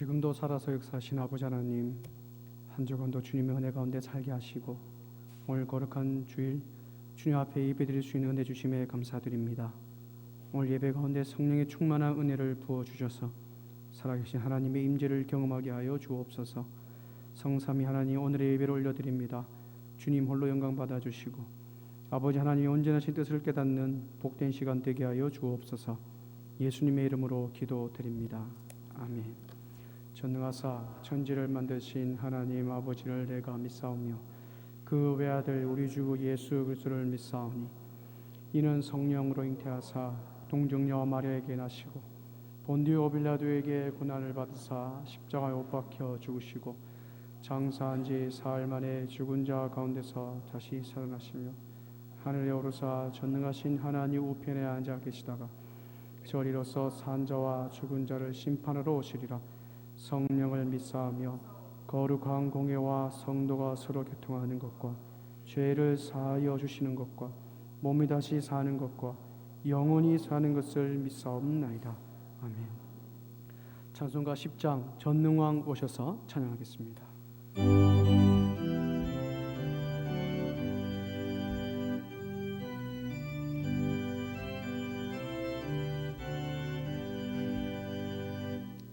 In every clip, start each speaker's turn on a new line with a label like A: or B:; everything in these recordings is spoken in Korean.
A: 지금도 살아서 역사하신 아버지 하나님, 한 주간도 주님의 은혜 가운데 살게 하시고 오늘 거룩한 주일 주님 앞에 예배드릴 수 있는 은혜 주심에 감사드립니다. 오늘 예배 가운데 성령의 충만한 은혜를 부어주셔서 살아계신 하나님의 임재를 경험하게 하여 주옵소서. 성삼위 하나님, 오늘의 예배를 올려드립니다. 주님 홀로 영광 받아주시고 아버지 하나님의 온전하신 뜻을 깨닫는 복된 시간 되게 하여 주옵소서. 예수님의 이름으로 기도드립니다. 아멘. 전능하사 천지를 만드신 하나님 아버지를 내가 믿사오며 그 외아들 우리 주 예수 그리스도를 믿사오니 이는 성령으로 잉태하사 동정녀 마리아에게 나시고 본디오 빌라도에게 고난을 받으사 십자가에 못 박혀 죽으시고 장사한 지 사흘 만에 죽은 자 가운데서 다시 살아나시며 하늘에 오르사 전능하신 하나님 우편에 앉아 계시다가 저리로서 산 자와 죽은 자를 심판하러 오시리라. 성령을 믿사하며 거룩한 공예와 성도가 서로 교통하는 것과 죄를 사하여 주시는 것과 몸이 다시 사는 것과 영원히 사는 것을 믿사옵나이다. 아멘. 찬송가 10장 전능왕 오셔서 찬양하겠습니다.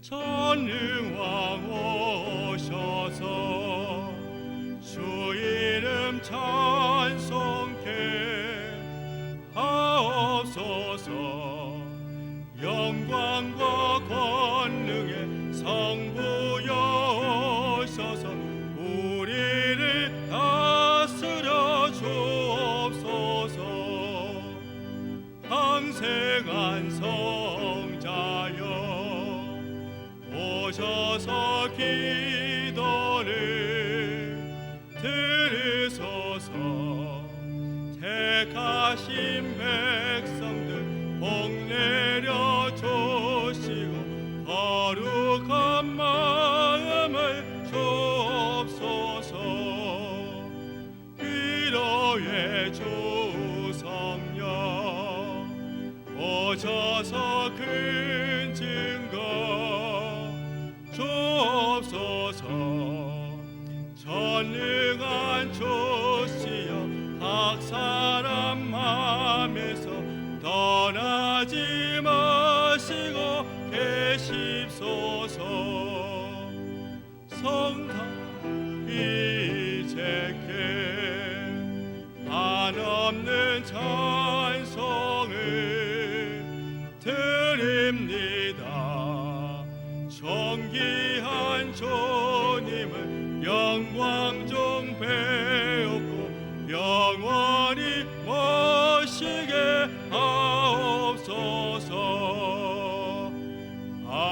B: 전능왕 오셔서 주 이름 찬송케 하옵소서. 영광과 권능의 성부여 오셔서 우리를 다스려 주옵소서. 항생한 성자여 오셔서 기도를 들으소서. 택하신 백성들 복 내려 주시고 거룩한 마음을 주옵소서. 위로의 주 성령 오셔서 큰 증거 주옵소서. 전능한 주시여 각 사람 맘에서 떠나지 마시고 계십소서. 성탄 이제께 한없는 찬송을 드립니다. 존귀한 주님을 영광 중 배웠고 영원히 모시게 하옵소서. 아멘.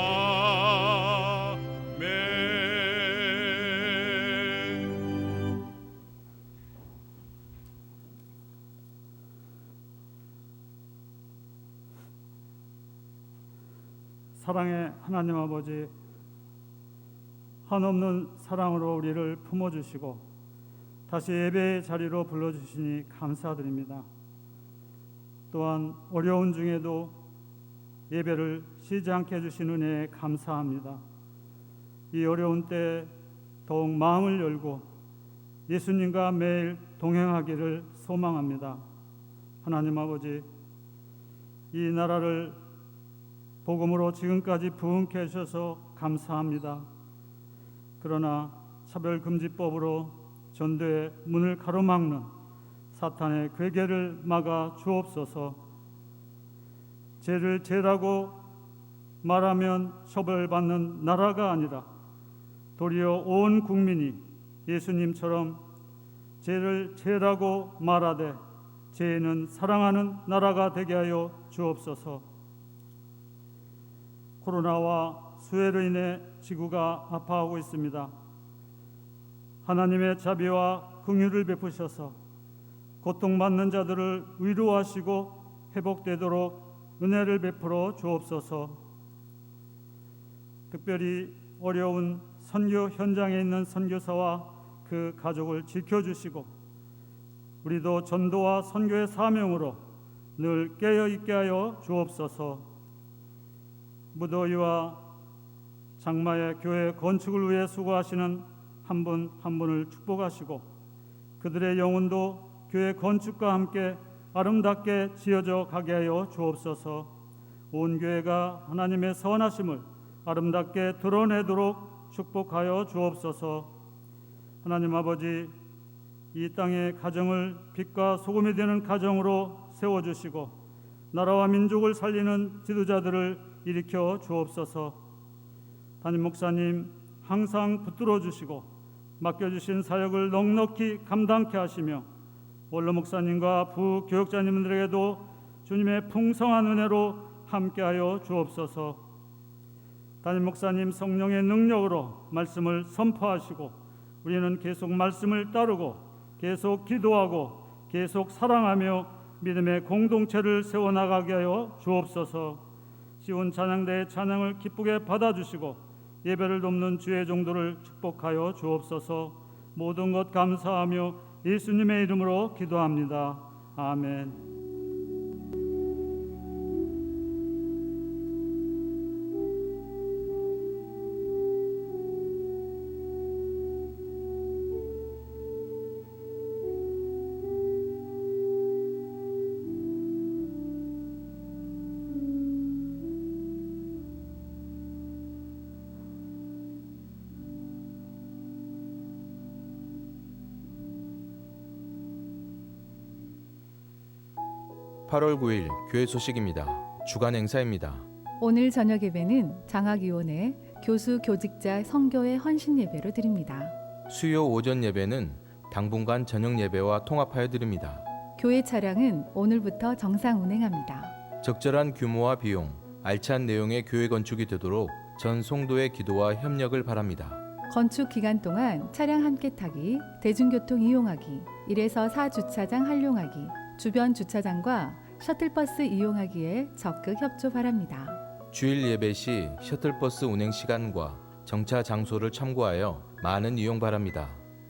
C: 사랑의 하나님 아버지, 한없는 사랑으로 우리를 품어주시고 다시 예배의 자리로 불러주시니 감사드립니다. 또한 어려운 중에도 예배를 쉬지 않게 해주신 은혜에 감사합니다. 이 어려운 때 더욱 마음을 열고 예수님과 매일 동행하기를 소망합니다. 하나님 아버지, 이 나라를 복음으로 지금까지 부흥케 하셔서 감사합니다. 그러나 차별금지법으로 전도의 문을 가로막는 사탄의 괴계를 막아 주옵소서. 죄를 죄라고 말하면 처벌받는 나라가 아니라 도리어 온 국민이 예수님처럼 죄를 죄라고 말하되 죄인은 사랑하는 나라가 되게 하여 주옵소서. 코로나와 수해로 인해 지구가 아파하고 있습니다. 하나님의 자비와 긍휼을 베푸셔서 고통받는 자들을 위로하시고 회복되도록 은혜를 베풀어 주옵소서. 특별히 어려운 선교 현장에 있는 선교사와 그 가족을 지켜주시고 우리도 전도와 선교의 사명으로 늘 깨어있게 하여 주옵소서. 무더위와 장마의 교회 건축을 위해 수고하시는 한 분 한 분을 축복하시고 그들의 영혼도 교회 건축과 함께 아름답게 지어져 가게 하여 주옵소서. 온 교회가 하나님의 선하심을 아름답게 드러내도록 축복하여 주옵소서. 하나님 아버지, 이 땅의 가정을 빛과 소금이 되는 가정으로 세워주시고 나라와 민족을 살리는 지도자들을 일으켜 주옵소서. 담임 목사님 항상 붙들어 주시고 맡겨주신 사역을 넉넉히 감당케 하시며 원로 목사님과 부교역자님들에게도 주님의 풍성한 은혜로 함께하여 주옵소서. 담임 목사님 성령의 능력으로 말씀을 선포하시고 우리는 계속 말씀을 따르고 계속 기도하고 계속 사랑하며 믿음의 공동체를 세워나가게 하여 주옵소서. 시온 찬양대의 찬양을 기쁘게 받아주시고 예배를 돕는 주의 종도를 축복하여 주옵소서. 모든 것 감사하며 예수님의 이름으로 기도합니다. 아멘.
D: (8월 9일) 교회 소식입니다. 주간 행사입니다.
E: 오늘 저녁 예배는 장학위원회 교수 교직자 선교회 헌신 예배로 드립니다.
D: 수요 오전 예배는 당분간 저녁 예배와 통합하여 드립니다.
E: 교회 차량은 오늘부터 정상 운행합니다.
D: 적절한 규모와 비용, 알찬 내용의 교회 건축이 되도록 전 성도의 기도와 협력을 바랍니다.
E: 건축 기간 동안 차량 함께 타기, 대중교통 이용하기, 1에서 4주차장 활용하기, 주변 주차장과 셔틀버스 이용하기에 적극 협조 바랍니다.
D: 주일 예배 시 셔틀버스 운행 시간과 정차 장소를 참고하여 많은 이용 바랍니다.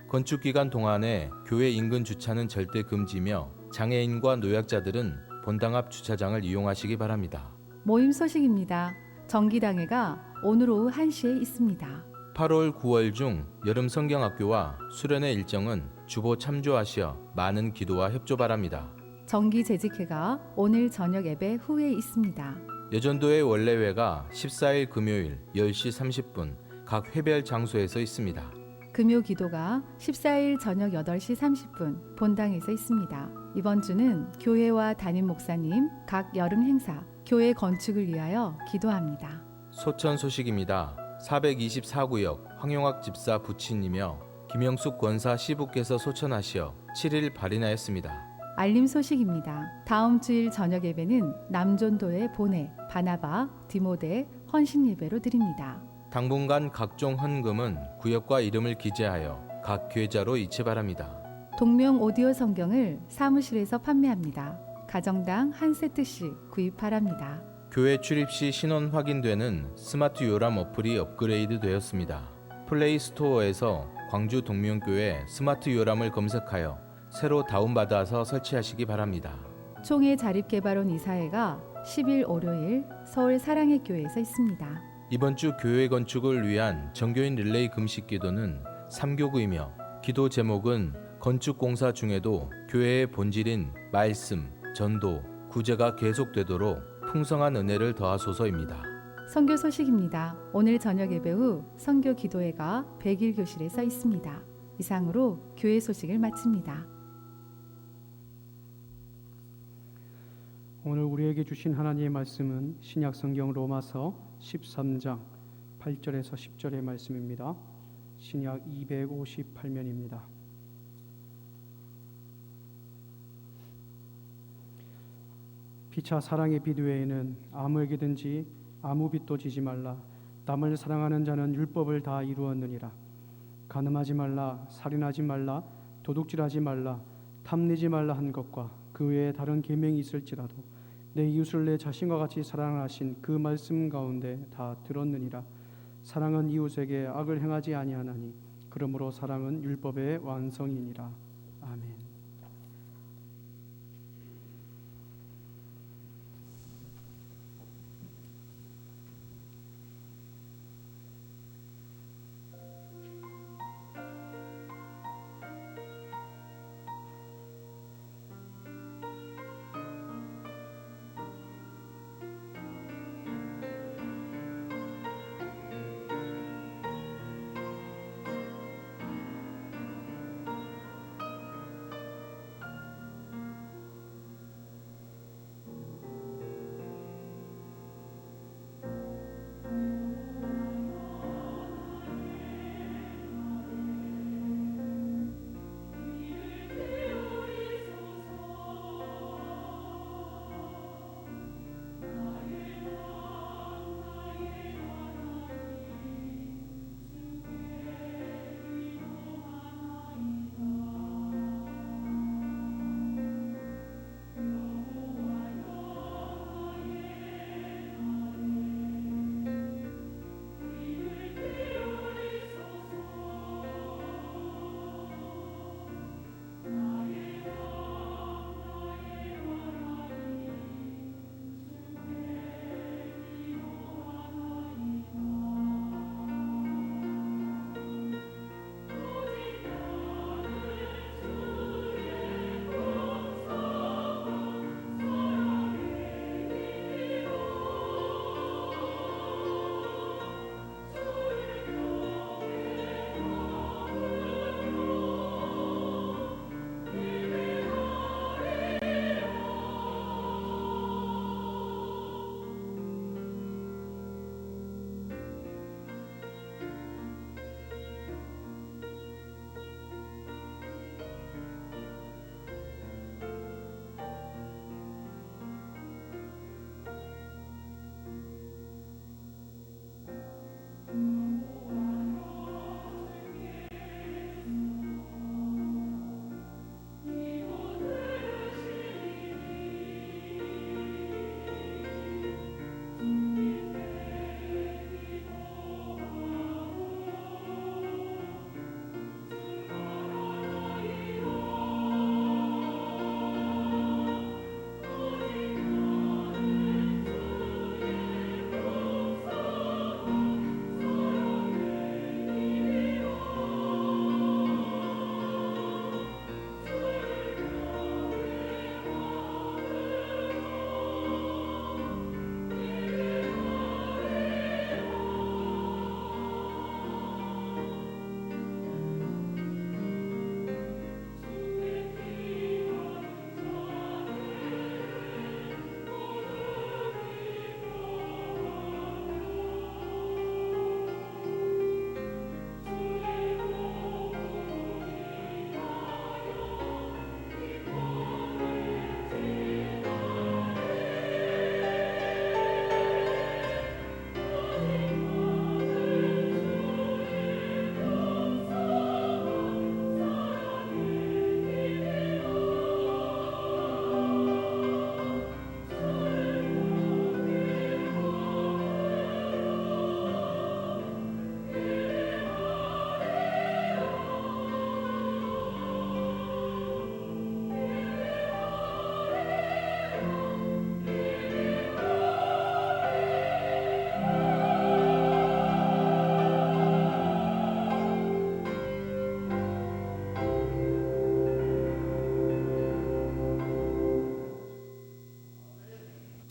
D: 건축 기간 동안에 교회 인근 주차는 절대 금지며 장애인과 노약자들은 본당 앞 주차장을 이용하시기 바랍니다.
E: 모임 소식입니다. 정기당회가 오늘 오후 1시에 있습니다.
D: 8월 9월 중 여름 성경학교와 수련회 일정은 주보 참조하시어 많은 기도와 협조 바랍니다.
E: 정기 재직회가 오늘 저녁 예배 후에 있습니다.
D: 여전도의 원래회가 14일 금요일 10시 30분 각 회별 장소에서 있습니다.
E: 금요 기도가 14일 저녁 8시 30분 본당에서 있습니다. 이번 주는 교회와 담임 목사님 각 여름 행사, 교회 건축을 위하여 기도합니다.
D: 소천 소식입니다. 424구역 황용학 집사 부친이며 김영숙 권사 시부께서 소천하시어 7일 발인하였습니다.
E: 알림 소식입니다. 다음 주일 저녁 예배는 남존도의 보내, 바나바, 디모데 헌신 예배로 드립니다.
D: 당분간 각종 헌금은 구역과 이름을 기재하여 각 계좌로 이체 바랍니다.
E: 동명 오디오 성경을 사무실에서 판매합니다. 가정당 한 세트씩 구입하랍니다.
D: 교회 출입 시 신원 확인되는 스마트 요람 어플이 업그레이드 되었습니다. 플레이 스토어에서 광주 동명교회 스마트 요람을 검색하여 새로 다운받아서 설치하시기 바랍니다.
E: 총회 자립개발원 이사회가 10일 월요일 서울 사랑의 교회에서 있습니다.
D: 이번 주 교회 건축을 위한 정교인 릴레이 금식 기도는 3교구이며 기도 제목은 건축 공사 중에도 교회의 본질인 말씀, 전도, 구제가 계속되도록 풍성한 은혜를 더하소서입니다.
E: 선교 소식입니다. 오늘 저녁 예배 후 선교 기도회가 100일 교실에서 있습니다. 이상으로 교회 소식을 마칩니다.
A: 오늘 우리에게 주신 하나님의 말씀은 신약 성경 로마서 13장 8절에서 10절의 말씀입니다. 신약 258면입니다. 피차 사랑의 빛 외에는 아무에게든지 아무 빛도 지지 말라. 남을 사랑하는 자는 율법을 다 이루었느니라. 간음하지 말라, 살인하지 말라, 도둑질하지 말라, 탐내지 말라 한 것과 그 외에 다른 계명이 있을지라도 내 이웃을 내 자신과 같이 사랑하신 그 말씀 가운데 다 들었느니라. 사랑은 이웃에게 악을 행하지 아니하나니 그러므로 사랑은 율법의 완성이니라. 아멘.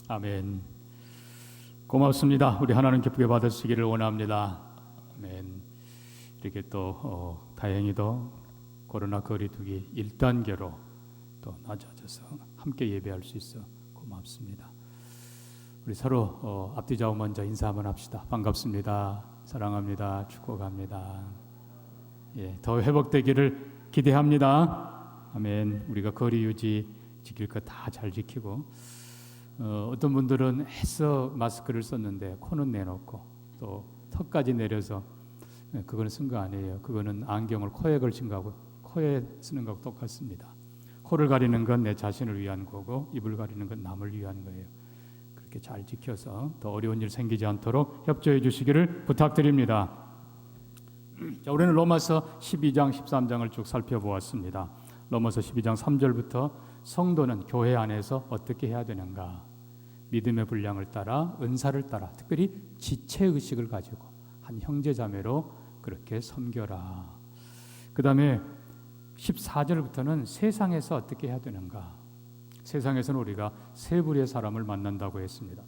C: 아멘. 고맙습니다. 우리 하나님 기쁘게 받으시기를 원합니다. 아멘. 이렇게 또 다행히도 코로나 거리두기 1단계로 또 낮아져서 함께 예배할 수 있어 고맙습니다. 우리 서로 앞뒤 좌우 먼저 인사 한번 합시다. 반갑습니다. 사랑합니다. 축복합니다. 예, 더 회복되기를 기대합니다. 아멘. 우리가 거리 유지 지킬 거 다 잘 지키고 어떤 분들은 애써 마스크를 썼는데 코는 내놓고 또 턱까지 내려서 그거는 쓴 거 아니에요. 그거는 안경을 코에 걸친 거하고 코에 쓰는 거하고 똑같습니다. 코를 가리는 건 내 자신을 위한 거고 입을 가리는 건 남을 위한 거예요. 그렇게 잘 지켜서 더 어려운 일 생기지 않도록 협조해 주시기를 부탁드립니다. 자, 우리는 로마서 12장 13장을 쭉 살펴보았습니다. 로마서 12장 3절부터 성도는 교회 안에서 어떻게 해야 되는가? 믿음의 분량을 따라 은사를 따라 특별히 지체의식을 가지고 한 형제자매로 그렇게 섬겨라. 그 다음에 14절부터는 세상에서 어떻게 해야 되는가? 세상에서는 우리가 세 부류의 사람을 만난다고 했습니다.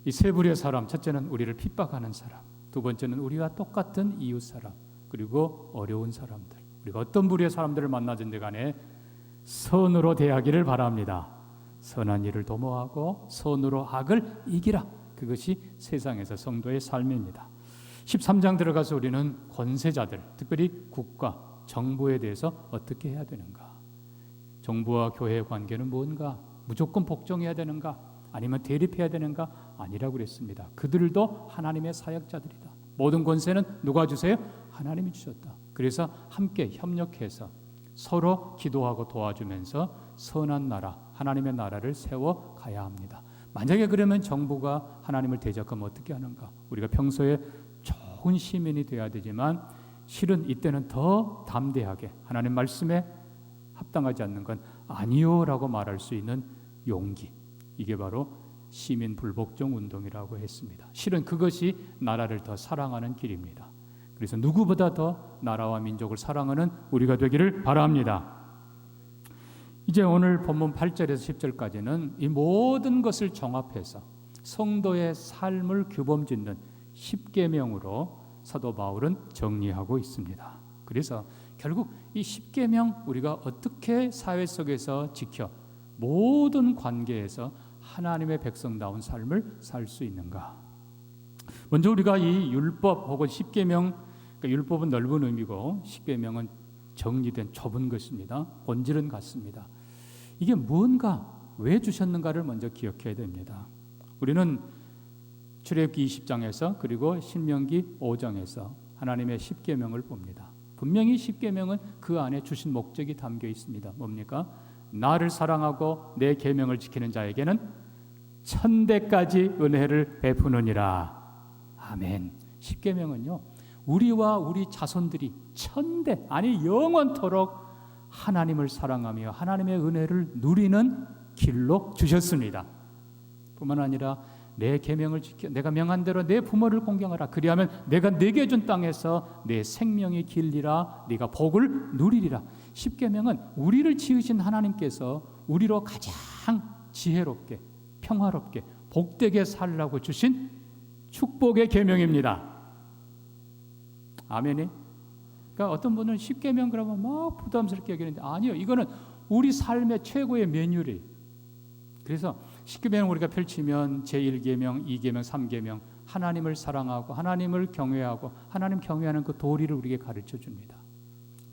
C: 이 세 부류의 사람, 첫째는 우리를 핍박하는 사람, 두 번째는 우리와 똑같은 이웃 사람, 그리고 어려운 사람들. 우리가 어떤 부류의 사람들을 만나든지 간에 선으로 대하기를 바랍니다. 선한 일을 도모하고 선으로 악을 이기라. 그것이 세상에서 성도의 삶입니다. 13장 들어가서 우리는 권세자들, 특별히 국가, 정부에 대해서 어떻게 해야 되는가? 정부와 교회의 관계는 뭔가? 무조건 복종해야 되는가? 아니면 대립해야 되는가? 아니라고 그랬습니다. 그들도 하나님의 사역자들이다. 모든 권세는 누가 주세요? 하나님이 주셨다. 그래서 함께 협력해서 서로 기도하고 도와주면서 선한 나라, 하나님의 나라를 세워가야 합니다. 만약에 그러면 정부가 하나님을 대적하면 어떻게 하는가? 우리가 평소에 좋은 시민이 되어야 되지만 실은 이때는 더 담대하게 하나님 말씀에 합당하지 않는 건 아니요라고 말할 수 있는 용기. 이게 바로 시민 불복종 운동이라고 했습니다. 실은 그것이 나라를 더 사랑하는 길입니다. 그래서 누구보다 더 나라와 민족을 사랑하는 우리가 되기를 바랍니다. 이제 오늘 본문 8절에서 10절까지는 이 모든 것을 종합해서 성도의 삶을 규범짓는 10계명으로 사도 바울은 정리하고 있습니다. 그래서 결국 이 10계명 우리가 어떻게 사회 속에서 지켜 모든 관계에서 하나님의 백성다운 삶을 살 수 있는가? 먼저 우리가 이 율법 혹은 10계명, 그러니까 율법은 넓은 의미고 10계명은 정리된 좁은 것입니다. 본질은 같습니다. 이게 뭔가, 왜 주셨는가를 먼저 기억해야 됩니다. 우리는 출애굽기 20장에서 그리고 신명기 5장에서 하나님의 10계명을 봅니다. 분명히 10계명은 그 안에 주신 목적이 담겨 있습니다. 뭡니까? 나를 사랑하고 내 계명을 지키는 자에게는 천대까지 은혜를 베푸느니라. 아멘. 10계명은요, 우리와 우리 자손들이 천대, 아니 영원토록 하나님을 사랑하며 하나님의 은혜를 누리는 길로 주셨습니다. 뿐만 아니라 내 계명을 지켜 내가 명한 대로 내 부모를 공경하라. 그리하면 내가 네게 준 땅에서 내 생명이 길리라. 네가 복을 누리리라. 10계명은 우리를 지으신 하나님께서 우리로 가장 지혜롭게 평화롭게 복되게 살라고 주신 축복의 계명입니다. 아멘이? 그러니까 어떤 분은 10계명 그러면 막 부담스럽게 여기는데 아니요. 이거는 우리 삶의 최고의 매뉴얼이에요. 그래서 10계명 우리가 펼치면 제1계명, 2계명, 3계명 하나님을 사랑하고 하나님을 경외하고 하나님 경외하는 그 도리를 우리에게 가르쳐 줍니다.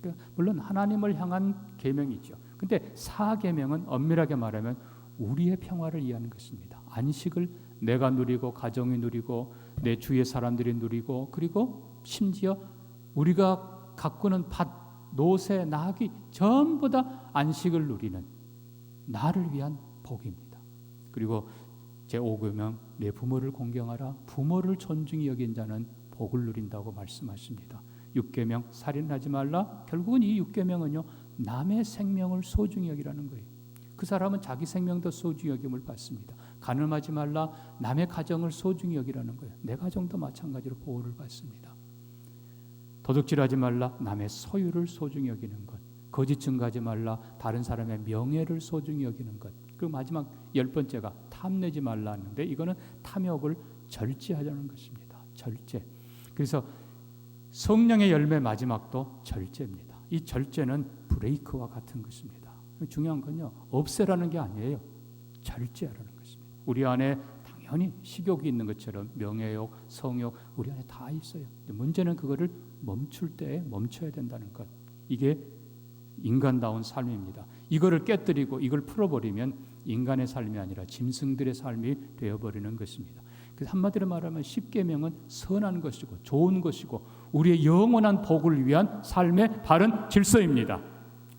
C: 그러니까 물론 하나님을 향한 계명이죠. 근데 4계명은 엄밀하게 말하면 우리의 평화를 이해하는 것입니다. 안식을 내가 누리고 가정이 누리고 내 주위의 사람들이 누리고 그리고 심지어 우리가 가꾸는 밭, 노새, 나귀 전부 다 안식을 누리는 나를 위한 복입니다. 그리고 제5계명 내 부모를 공경하라. 부모를 존중히 여긴 자는 복을 누린다고 말씀하십니다. 6계명 살인하지 말라. 결국은 이 6계명은요 남의 생명을 소중히 여기라는 거예요. 그 사람은 자기 생명도 소중히 여김을 받습니다. 간음하지 말라. 남의 가정을 소중히 여기라는 거예요. 내 가정도 마찬가지로 보호를 받습니다. 도둑질하지 말라. 남의 소유를 소중히 여기는 것. 거짓 증거하지 말라, 다른 사람의 명예를 소중히 여기는 것. 그리고 마지막 10번째가 탐내지 말라 하는데 이거는 탐욕을 절제하자는 것입니다. 절제. 그래서 성령의 열매 마지막도 절제입니다. 이 절제는 브레이크와 같은 것입니다. 중요한 건요, 없애라는 게 아니에요. 절제하라는 것입니다. 우리 안에 당연히 식욕이 있는 것처럼 명예욕, 성욕 우리 안에 다 있어요. 문제는 그거를 멈출 때에 멈춰야 된다는 것. 이게 인간다운 삶입니다. 이거를 깨뜨리고 이걸 풀어버리면 인간의 삶이 아니라 짐승들의 삶이 되어버리는 것입니다. 그래서 한마디로 말하면 십계명은 선한 것이고 좋은 것이고 우리의 영원한 복을 위한 삶의 바른 질서입니다.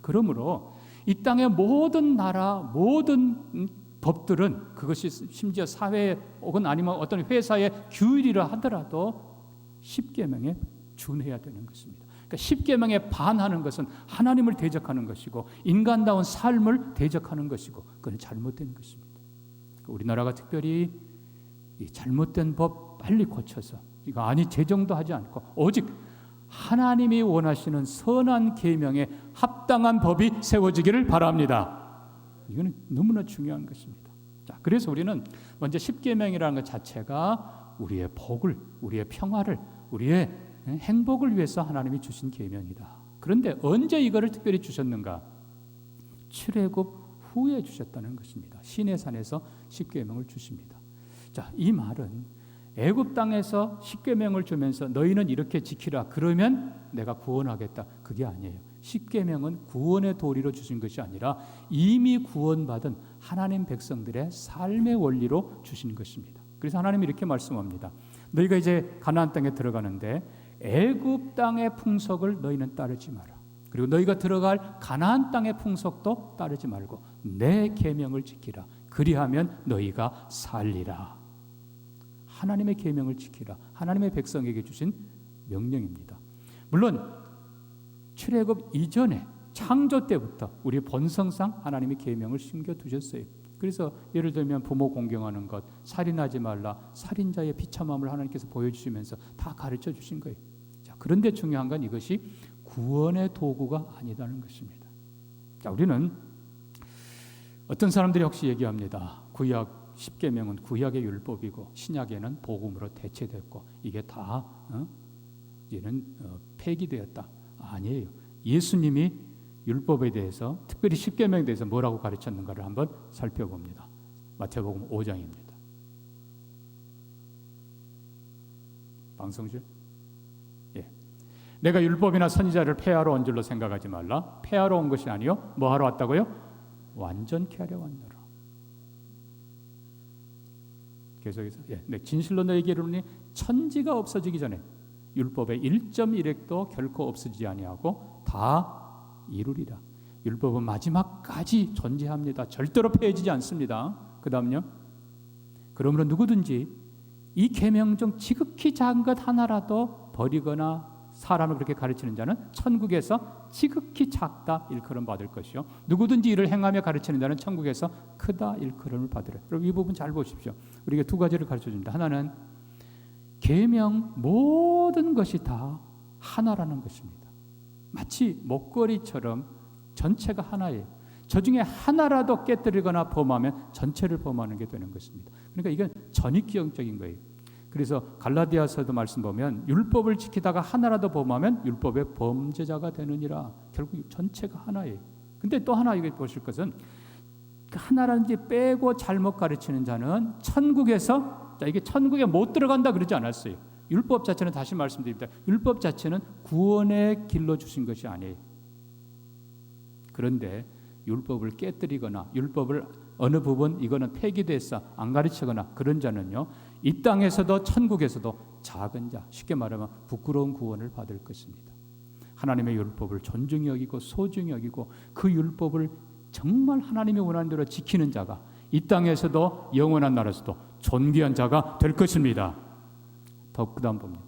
C: 그러므로 이 땅의 모든 나라, 모든 법들은 그것이 심지어 사회 혹은 아니면 어떤 회사의 규율이라 하더라도 십계명에 준해야 되는 것입니다. 그러니까 십계명에 반하는 것은 하나님을 대적하는 것이고 인간다운 삶을 대적하는 것이고 그건 잘못된 것입니다. 우리나라가 특별히 이 잘못된 법 빨리 고쳐서 이거 아니 제정도 하지 않고 오직 하나님이 원하시는 선한 계명에 합당한 법이 세워지기를 바랍니다. 이거는 너무나 중요한 것입니다. 자, 그래서 우리는 먼저 십계명이라는 것 자체가 우리의 복을, 우리의 평화를, 우리의 행복을 위해서 하나님이 주신 계명이다. 그런데 언제 이거를 특별히 주셨는가? 출애굽 후에 주셨다는 것입니다. 시내산에서 십계명을 주십니다. 자, 이 말은 애굽 땅에서 십계명을 주면서 너희는 이렇게 지키라 그러면 내가 구원하겠다, 그게 아니에요. 십계명은 구원의 도리로 주신 것이 아니라 이미 구원받은 하나님 백성들의 삶의 원리로 주신 것입니다. 그래서 하나님이 이렇게 말씀합니다. 너희가 이제 가나안 땅에 들어가는데 애굽 땅의 풍속을 너희는 따르지 마라. 그리고 너희가 들어갈 가나안 땅의 풍속도 따르지 말고 내 계명을 지키라. 그리하면 너희가 살리라. 하나님의 계명을 지키라. 하나님의 백성에게 주신 명령입니다. 물론 출애굽 이전에 창조 때부터 우리 본성상 하나님의 계명을 심겨두셨어요. 그래서 예를 들면 부모 공경하는 것, 살인하지 말라, 살인자의 비참함을 하나님께서 보여주시면서 다 가르쳐 주신 거예요. 자, 그런데 중요한 건 이것이 구원의 도구가 아니라는 것입니다. 자, 우리는 어떤 사람들이 혹시 얘기합니다. 구약 십계명은 구약의 율법이고 신약에는 복음으로 대체됐고 이게 다 이제는 폐기되었다. 아니에요. 예수님이 율법에 대해서 특별히 십계명에 대해서 뭐라고 가르쳤는가를 한번 살펴봅니다. 마태복음 5장입니다. 방송실? 예. 내가 율법이나 선지자를 폐하러 온 줄로 생각하지 말라. 폐하러 온 것이 아니요. 뭐 하러 왔다고요? 완전케 하려 왔노라. 계속해서 내 진실로 너에게 이르노니 천지가 없어지기 전에 율법의 1.1획도 결코 없어지지 아니하고 다 이루리라. 율법은 마지막까지 존재합니다. 절대로 폐해지지 않습니다. 그 다음요. 그러므로 누구든지 이 계명 중 지극히 작은 것 하나라도 버리거나 사람을 그렇게 가르치는 자는 천국에서 지극히 작다 일컬음 받을 것이요. 누구든지 이를 행하며 가르치는 자는 천국에서 크다 일컬음을 받으라. 여러분 이 부분 잘 보십시오. 우리가 두 가지를 가르쳐 줍니다. 하나는 계명 모든 것이 다 하나라는 것입니다. 마치 목걸이처럼 전체가 하나예요. 저 중에 하나라도 깨뜨리거나 범하면 전체를 범하는 게 되는 것입니다. 그러니까 이건 전익기형적인 거예요. 그래서 갈라디아서도 말씀 보면 율법을 지키다가 하나라도 범하면 율법의 범죄자가 되느니라. 결국 전체가 하나예요. 근데 또 하나 이거 보실 것은 하나라는 게 빼고 잘못 가르치는 자는 천국에서 이게 천국에 못 들어간다 그러지 않았어요. 율법 자체는 다시 말씀드립니다. 율법 자체는 구원의 길로 주신 것이 아니에요. 그런데 율법을 깨뜨리거나 율법을 어느 부분 이거는 폐기됐어 안 가르치거나 그런 자는요 이 땅에서도 천국에서도 작은 자, 쉽게 말하면 부끄러운 구원을 받을 것입니다. 하나님의 율법을 존중히 여기고 소중히 여기고 그 율법을 정말 하나님이 원하는 대로 지키는 자가 이 땅에서도 영원한 나라에서도 존귀한 자가 될 것입니다. 더 그다음 봅니다.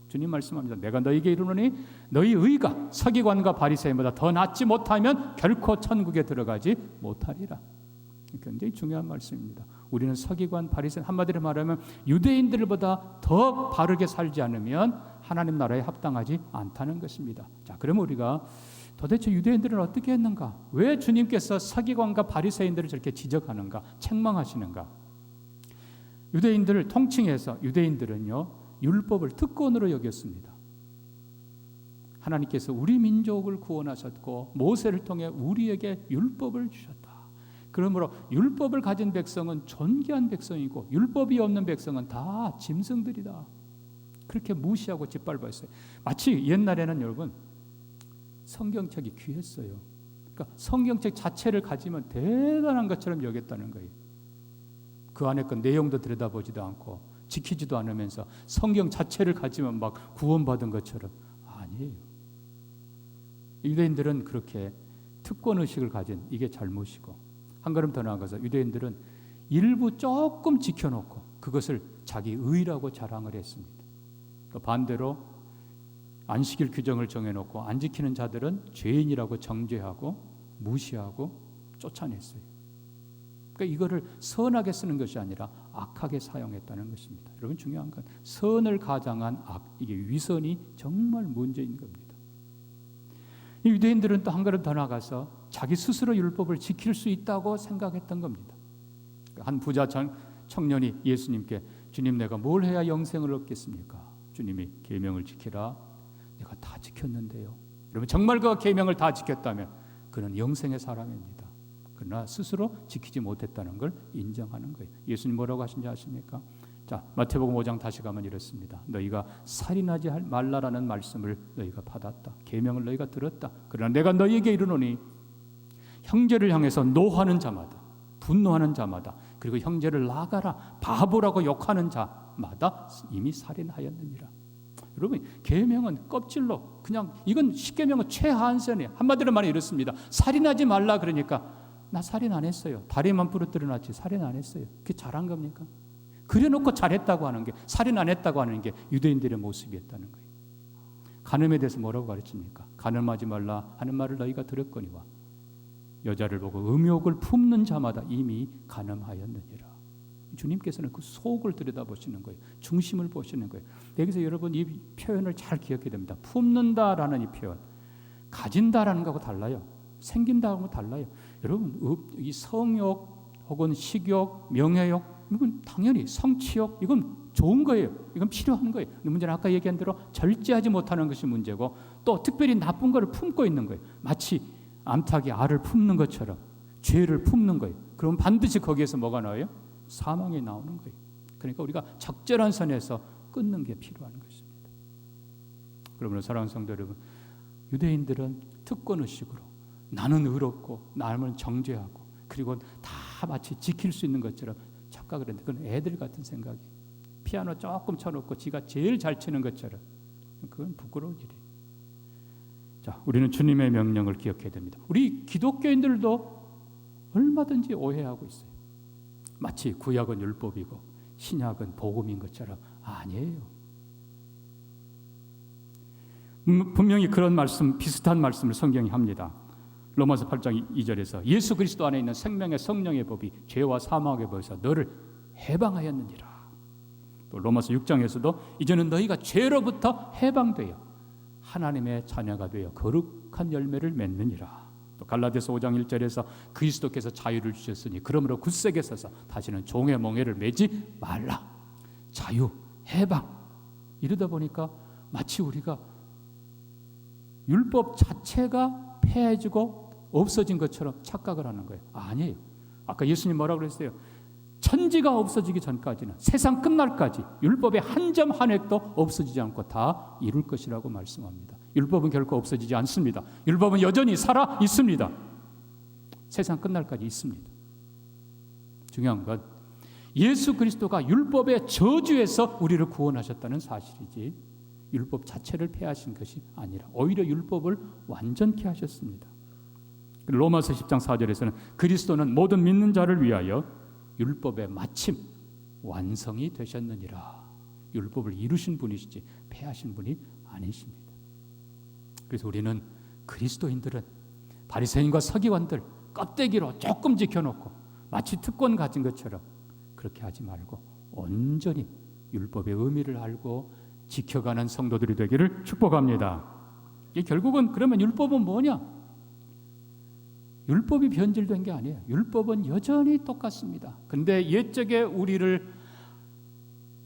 C: 주님 말씀합니다. 내가 너희에게 이르노니 너희 의가 서기관과 바리새인보다 더 낫지 못하면 결코 천국에 들어가지 못하리라. 굉장히 중요한 말씀입니다. 우리는 서기관, 바리새인 한마디로 말하면 유대인들보다 더 바르게 살지 않으면 하나님 나라에 합당하지 않다는 것입니다. 자, 그럼 우리가 도대체 유대인들은 어떻게 했는가? 왜 주님께서 서기관과 바리새인들을 저렇게 지적하는가? 책망하시는가? 유대인들을 통칭해서 유대인들은요, 율법을 특권으로 여겼습니다. 하나님께서 우리 민족을 구원하셨고 모세를 통해 우리에게 율법을 주셨다. 그러므로 율법을 가진 백성은 존귀한 백성이고 율법이 없는 백성은 다 짐승들이다. 그렇게 무시하고 짓밟았어요. 마치 옛날에는 여러분 성경책이 귀했어요. 그러니까 성경책 자체를 가지면 대단한 것처럼 여겼다는 거예요. 그 안에 그 내용도 들여다보지도 않고 지키지도 않으면서 성경 자체를 가지면 막 구원받은 것처럼. 아니에요. 유대인들은 그렇게 특권의식을 가진 이게 잘못이고, 한 걸음 더 나아가서 유대인들은 일부 조금 지켜놓고 그것을 자기 의라고 자랑을 했습니다. 또 반대로 안식일 규정을 정해놓고 안 지키는 자들은 죄인이라고 정죄하고 무시하고 쫓아냈어요. 그러니까 이거를 선하게 쓰는 것이 아니라 악하게 사용했다는 것입니다. 여러분, 중요한 건 선을 가장한 악, 이게 위선이 정말 문제인 겁니다. 이 유대인들은 또 한 걸음 더 나가서 자기 스스로 율법을 지킬 수 있다고 생각했던 겁니다. 한 부자 청년이 예수님께, 주님, 내가 뭘 해야 영생을 얻겠습니까? 주님이 계명을 지키라. 내가 다 지켰는데요. 여러분, 정말 그 계명을 다 지켰다면 그는 영생의 사람입니다. 그러나 스스로 지키지 못했다는 걸 인정하는 거예요. 예수님 뭐라고 하신지 아십니까? 자, 마태복음 5장 다시 가면 이렇습니다. 너희가 살인하지 말라라는 말씀을 너희가 받았다. 계명을 너희가 들었다. 그러나 내가 너희에게 이르노니 형제를 향해서 노하는 자마다, 분노하는 자마다, 그리고 형제를 나가라, 바보라고 욕하는 자마다 이미 살인하였느니라. 여러분, 계명은 껍질로 그냥, 이건 십계명은 최하한선이에요. 한마디로 말하면 이렇습니다. 살인하지 말라 그러니까 나 살인 안 했어요. 다리만 부러뜨려 놨지 살인 안 했어요. 그게 잘한 겁니까? 그려놓고 잘했다고 하는 게, 살인 안 했다고 하는 게 유대인들의 모습이었다는 거예요. 간음에 대해서 뭐라고 가르칩니까? 간음하지 말라 하는 말을 너희가 들었거니와 여자를 보고 음욕을 품는 자마다 이미 간음하였느니라. 주님께서는 그 속을 들여다보시는 거예요. 중심을 보시는 거예요. 여기서 여러분 이 표현을 잘 기억해야 됩니다. 품는다라는 이 표현, 가진다라는 거하고 달라요. 생긴다하고 달라요. 여러분, 이 성욕 혹은 식욕, 명예욕, 이건 당연히 성취욕, 이건 좋은 거예요. 이건 필요한 거예요. 문제는 아까 얘기한 대로 절제하지 못하는 것이 문제고, 또 특별히 나쁜 거를 품고 있는 거예요. 마치 암탉이 알을 품는 것처럼 죄를 품는 거예요. 그럼 반드시 거기에서 뭐가 나와요? 사망이 나오는 거예요. 그러니까 우리가 적절한 선에서 끊는 게 필요한 것입니다. 그러므로 사랑하는 성도 여러분, 유대인들은 특권의식으로 나는 의롭고 남은 정죄하고 그리고 다 마치 지킬 수 있는 것처럼 착각을 했는데, 그건 애들 같은 생각이, 피아노 조금 쳐놓고 지가 제일 잘 치는 것처럼, 그건 부끄러운 일이에요. 자, 우리는 주님의 명령을 기억해야 됩니다. 우리 기독교인들도 얼마든지 오해하고 있어요. 마치 구약은 율법이고 신약은 복음인 것처럼. 아니에요. 분명히 그런 말씀, 비슷한 말씀을 성경이 합니다. 로마서 8장 2절에서 예수 그리스도 안에 있는 생명의 성령의 법이 죄와 사망의 법에서 너를 해방하였느니라. 또 로마서 6장에서도 이제는 너희가 죄로부터 해방되어 하나님의 자녀가 되어 거룩한 열매를 맺느니라. 또 갈라디아서 5장 1절에서 그리스도께서 자유를 주셨으니 그러므로 굳세게 서서 다시는 종의 멍에를 매지 말라. 자유, 해방. 이러다 보니까 마치 우리가 율법 자체가 폐해지고 없어진 것처럼 착각을 하는 거예요. 아니에요. 아까 예수님 뭐라고 그랬어요? 천지가 없어지기 전까지는, 세상 끝날까지 율법의 한 점 한 획도 없어지지 않고 다 이룰 것이라고 말씀합니다. 율법은 결코 없어지지 않습니다. 율법은 여전히 살아 있습니다. 세상 끝날까지 있습니다. 중요한 건 예수 그리스도가 율법의 저주에서 우리를 구원하셨다는 사실이지, 율법 자체를 폐하신 것이 아니라 오히려 율법을 완전케 하셨습니다. 로마서 10장 4절에서는 그리스도는 모든 믿는 자를 위하여 율법의 마침 완성이 되셨느니라. 율법을 이루신 분이시지 폐하신 분이 아니십니다. 그래서 우리는, 그리스도인들은 바리새인과 서기관들 껍데기로 조금 지켜놓고 마치 특권 가진 것처럼 그렇게 하지 말고 온전히 율법의 의미를 알고 지켜가는 성도들이 되기를 축복합니다. 이 결국은 그러면 율법은 뭐냐? 율법이 변질된 게 아니에요. 율법은 여전히 똑같습니다. 근데 옛적에 우리를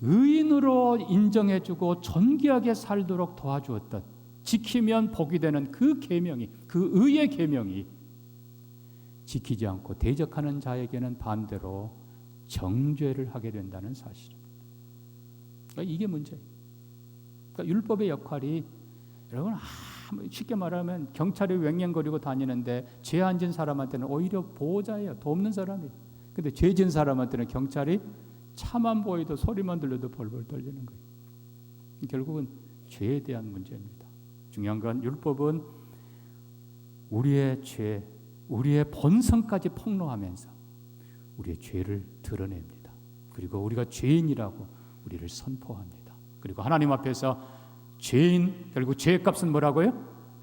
C: 의인으로 인정해주고 존귀하게 살도록 도와주었던, 지키면 복이 되는 그 계명이, 그 의의 계명이 지키지 않고 대적하는 자에게는 반대로 정죄를 하게 된다는 사실입니다. 그러니까 이게 문제예요. 그러니까 율법의 역할이, 여러분 쉽게 말하면 경찰이 왱왱거리고 다니는데 죄 안 진 사람한테는 오히려 보호자예요. 돕는 사람이에요. 근데 죄 진 사람한테는 경찰이 차만 보이도 소리만 들려도 벌벌 떨리는 거예요. 결국은 죄에 대한 문제입니다. 중요한 건 율법은 우리의 죄, 우리의 본성까지 폭로하면서 우리의 죄를 드러냅니다. 그리고 우리가 죄인이라고 우리를 선포합니다. 그리고 하나님 앞에서 죄인, 결국 죄의 값은 뭐라고요?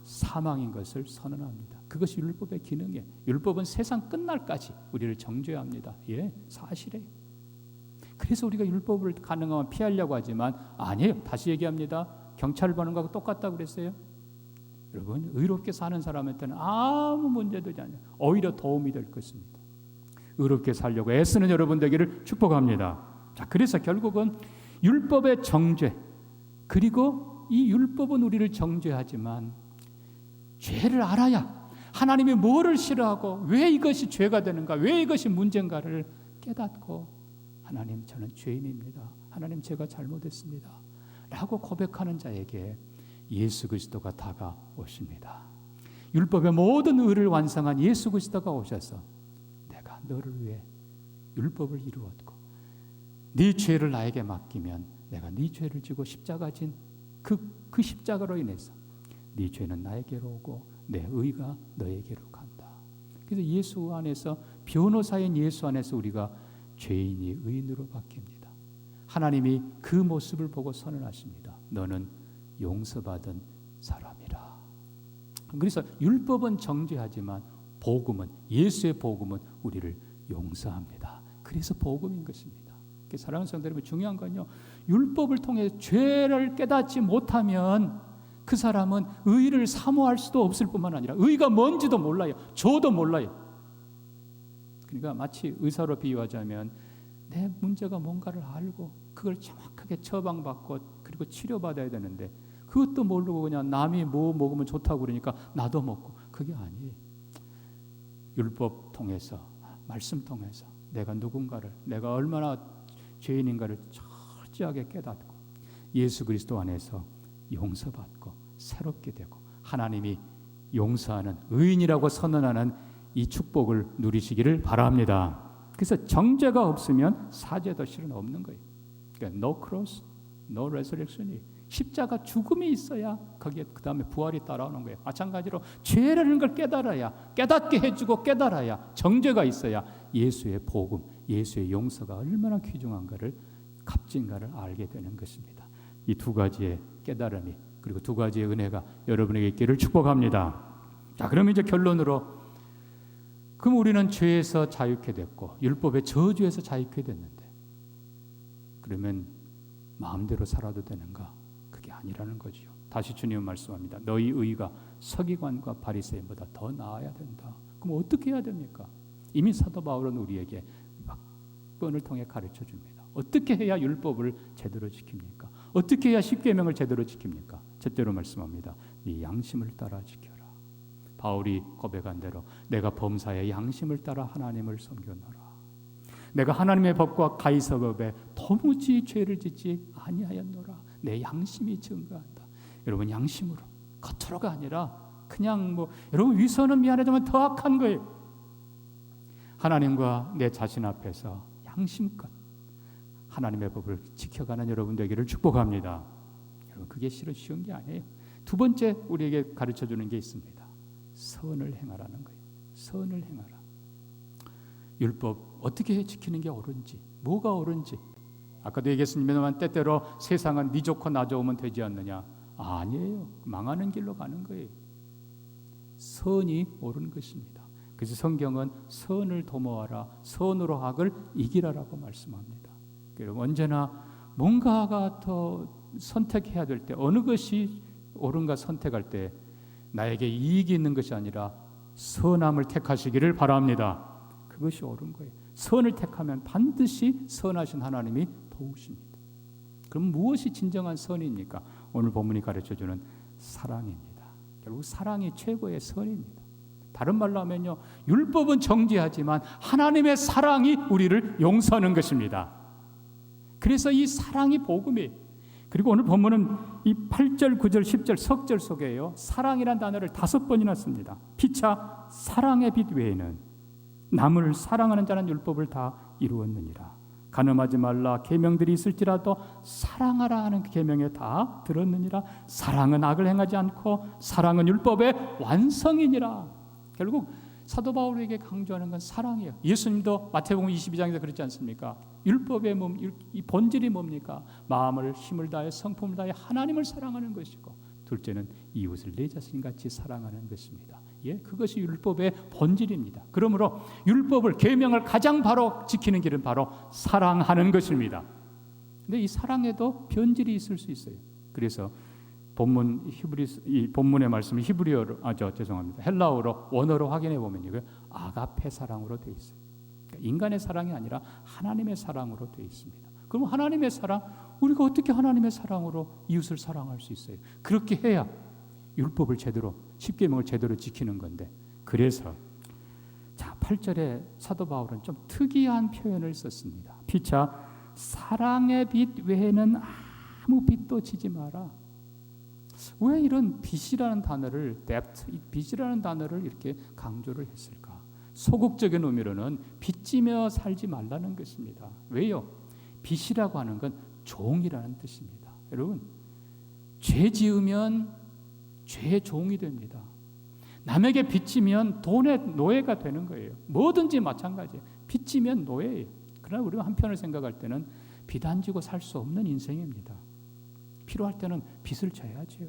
C: 사망인 것을 선언합니다. 그것이 율법의 기능이에요. 율법은 세상 끝날까지 우리를 정죄합니다. 예, 사실이에요. 그래서 우리가 율법을 가능하면 피하려고 하지만 아니에요. 다시 얘기합니다. 경찰을 보는 거하고 똑같다고 그랬어요. 여러분, 의롭게 사는 사람한테는 아무 문제도 않아요. 오히려 도움이 될 것입니다. 의롭게 살려고 애쓰는 여러분 되기를 축복합니다. 자, 그래서 결국은 율법의 정죄, 그리고 이 율법은 우리를 정죄하지만 죄를 알아야, 하나님이 뭐를 싫어하고 왜 이것이 죄가 되는가, 왜 이것이 문제인가를 깨닫고, 하나님 저는 죄인입니다, 하나님 제가 잘못했습니다 라고 고백하는 자에게 예수 그리스도가 다가오십니다. 율법의 모든 의를 완성한 예수 그리스도가 오셔서 내가 너를 위해 율법을 이루었고 네 죄를 나에게 맡기면 내가 네 죄를 지고 십자가 진 그 십자가로 인해서 네 죄는 나에게로 오고 내 의가 너에게로 간다. 그래서 예수 안에서, 변호사인 예수 안에서 우리가 죄인이 의인으로 바뀝니다. 하나님이 그 모습을 보고 선언하십니다. 너는 용서받은 사람이라. 그래서 율법은 정죄하지만 복음은, 예수의 복음은 우리를 용서합니다. 그래서 복음인 것입니다. 사랑하는 성도 여러분, 중요한 건요, 율법을 통해 죄를 깨닫지 못하면 그 사람은 의를 사모할 수도 없을 뿐만 아니라 의가 뭔지도 몰라요. 저도 몰라요. 그러니까 마치 의사로 비유하자면 내 문제가 뭔가를 알고 그걸 정확하게 처방받고 그리고 치료받아야 되는데 그것도 모르고 그냥 남이 뭐 먹으면 좋다고 그러니까 나도 먹고, 그게 아니에요. 율법 통해서, 말씀 통해서 내가 누군가를, 내가 얼마나 죄인인가를 철저하게 깨닫고 예수 그리스도 안에서 용서받고 새롭게 되고 하나님이 용서하는, 의인이라고 선언하는 이 축복을 누리시기를 바랍니다. 그래서 정죄가 없으면 사죄도 실은 없는 거예요. 그러니까 no cross, no resurrection이, 십자가 죽음이 있어야 거기에 그 다음에 부활이 따라오는 거예요. 마찬가지로 죄라는 걸 깨달아야, 깨닫게 해주고 깨달아야, 정죄가 있어야 예수의 복음, 예수의 용서가 얼마나 귀중한가를, 값진가를 알게 되는 것입니다. 이 두 가지의 깨달음이, 그리고 두 가지의 은혜가 여러분에게 있기를 축복합니다. 자, 그럼 이제 결론으로, 그럼 우리는 죄에서 자유케 됐고 율법의 저주에서 자유케 됐는데 그러면 마음대로 살아도 되는가? 그게 아니라는 거지요. 다시 주님은 말씀합니다. 너희 의가 서기관과 바리새인보다 더 나아야 된다. 그럼 어떻게 해야 됩니까? 이미 사도 바울은 우리에게 몇 번을 통해 가르쳐 줍니다. 어떻게 해야 율법을 제대로 지킵니까? 어떻게 해야 십계명을 제대로 지킵니까? 제대로 말씀합니다. 네 양심을 따라 지켜라. 바울이 고백한 대로 내가 범사의 양심을 따라 하나님을 섬겨노라. 내가 하나님의 법과 가이사법에 도무지 죄를 짓지 아니하였노라. 내 양심이 증거한다. 여러분, 양심으로, 겉으로가 아니라 그냥 여러분 위선은 미안하지만 더 악한 거예요. 하나님과 내 자신 앞에서 양심껏 하나님의 법을 지켜가는 여러분 되기를 축복합니다. 여러분, 그게 실은 쉬운 게 아니에요. 두 번째 우리에게 가르쳐주는 게 있습니다. 선을 행하라는 거예요. 선을 행하라. 율법 어떻게 지키는 게 옳은지, 뭐가 옳은지. 아까도 얘기했습니다만 때때로 세상은 네 좋고 나 좋으면 되지 않느냐. 아니에요. 망하는 길로 가는 거예요. 선이 옳은 것입니다. 그래서 성경은 선을 도모하라, 선으로 악을 이기라라고 말씀합니다. 여러분, 언제나 뭔가가 더 선택해야 될 때 어느 것이 옳은가 선택할 때 나에게 이익이 있는 것이 아니라 선함을 택하시기를 바랍니다. 그것이 옳은 거예요. 선을 택하면 반드시 선하신 하나님이 도우십니다. 그럼 무엇이 진정한 선입니까? 오늘 본문이 가르쳐주는 사랑입니다. 결국 사랑이 최고의 선입니다. 다른 말로 하면요, 율법은 정죄하지만 하나님의 사랑이 우리를 용서하는 것입니다. 그래서 이 사랑이 복음이에요. 그리고 오늘 본문은 이 8절, 9절, 10절 석절 속에요, 사랑이란 단어를 5번이나 씁니다. 피차 사랑의 빛 외에는 남을 사랑하는 자는 율법을 다 이루었느니라. 간음하지 말라 계명들이 있을지라도 사랑하라 하는 계명에 다 들었느니라. 사랑은 악을 행하지 않고 사랑은 율법의 완성이니라. 결국 사도 바울에게 강조하는 건 사랑이에요. 예수님도 마태복음 22장에서 그렇지 않습니까? 율법의 이 본질이 뭡니까? 마음을 힘을 다해 성품을 다해 하나님을 사랑하는 것이고, 둘째는 이웃을 내 자신같이 사랑하는 것입니다. 예, 그것이 율법의 본질입니다. 그러므로 율법을, 계명을 가장 바로 지키는 길은 바로 사랑하는 것입니다. 근데 이 사랑에도 변질이 있을 수 있어요. 그래서 이 본문의 말씀은 히브리어로, 헬라어로 원어로 확인해 보면 이거 아가페 사랑으로 되어 있어요. 그러니까 인간의 사랑이 아니라 하나님의 사랑으로 되어 있습니다. 그럼 하나님의 사랑, 우리가 어떻게 하나님의 사랑으로 이웃을 사랑할 수 있어요? 그렇게 해야 율법을 제대로, 십계명을 제대로 지키는 건데, 그래서 8절에 사도 바울은 좀 특이한 표현을 썼습니다. 피차 사랑의 빛 외에는 아무 빛도 지지 마라. 왜 이런 빛이라는 단어를, 빛이라는 단어를 이렇게 강조를 했을까? 소극적인 의미로는 빚지며 살지 말라는 것입니다. 왜요? 빛이라고 하는 건 종이라는 뜻입니다. 여러분, 죄 지으면 죄의 종이 됩니다. 남에게 빚지면 돈의 노예가 되는 거예요. 뭐든지 마찬가지예요. 빚지면 노예예요. 그러나 우리가 한편을 생각할 때는 빚 안 지고 살 수 없는 인생입니다. 필요할 때는 빚을 져야지요.